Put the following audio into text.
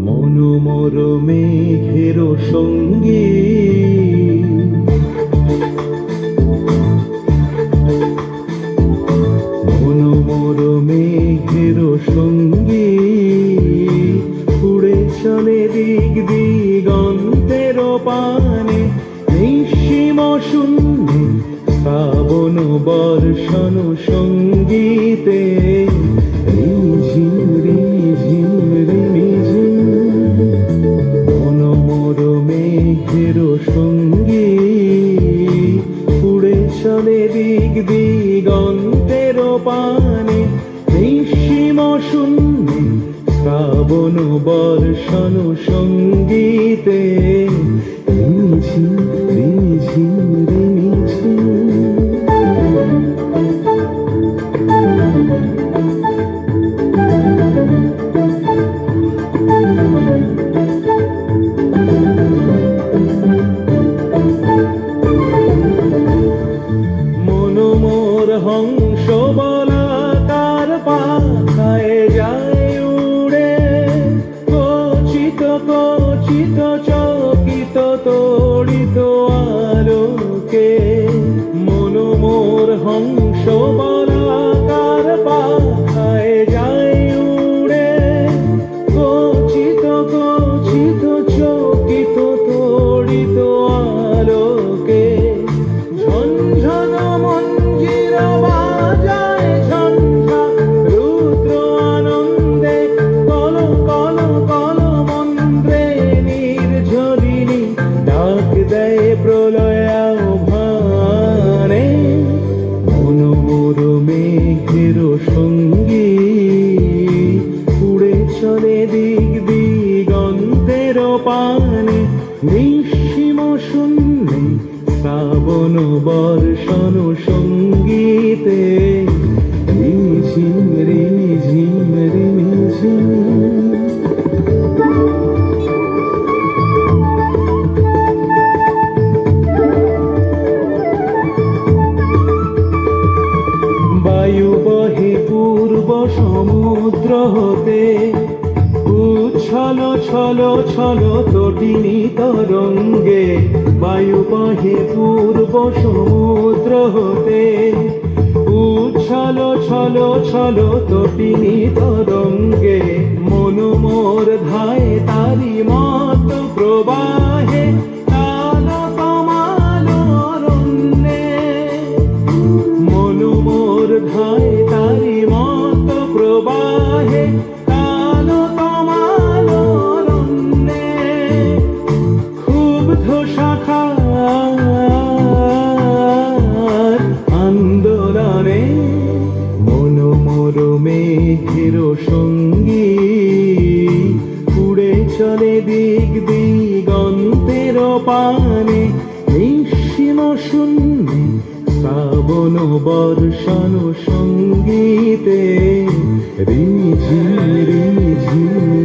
মনোমর মেঘের সঙ্গী মনোমর মেঘের সঙ্গী উড়ে চলে দিক দিগন্তের পানে নিঃসীম শূন্যে শ্রাবণ বর্ষণ সঙ্গীতে রিঝিম রিঝিম রিঝিম মনোমর মেঘের সঙ্গী উড়ে চলে দিক দিগন্তের পানে নিঃসীম শূন্যে শ্রাবণ বর্ষণ সঙ্গীতে রিঝিম রিঝিম রিঝিম মনোমর হংস বলাকার পাখায় যায় উড়ে কচিত কচিত চকিত তড়িত আলোকে মনোমর হংস বলাকার পাখায় যায় উড়ে কচিত কচিত চকিত তড়িত আলোকে ঝনঝন মঞ্জির বাজায় ঝঞ্ঝা রুদ্র আনন্দে কল কল কল মন্ত্রে নির্ঝরিণী ডাক দেয় প্রলয়াভানে মনোমর মেঘের সঙ্গী উড়ে চলে দিক দিগন্তের পানে নিঃসীম শূন্যে শ্রাবণ বর্ষণ সঙ্গীতে রিঝিম রিঝিম রিঝিম বায়ু বহে পূর্ব সমুদ্র হতে উচ্ছল ছল ছল তটিনী তরঙ্গে বায়ু বহে পূর্ব সমুদ্র হতে উচ্ছল ছল ছল তটিনী তরঙ্গে মনোমর ধায় তারি মত প্রবাহে কাল কমাল অরণ্যে মনোমর ধায় তারি মত প্রবাহে কাল কমাল অরণ্যে ক্ষুব্ধ শাখার আন্দোলনে মনোমর মেঘের সঙ্গী উড়ে চলে দিক দিগন্তের পানে নিঃসীম শূন্যে শ্রাবণ বর্ষণ সঙ্গীতে রিঝিম রিঝিম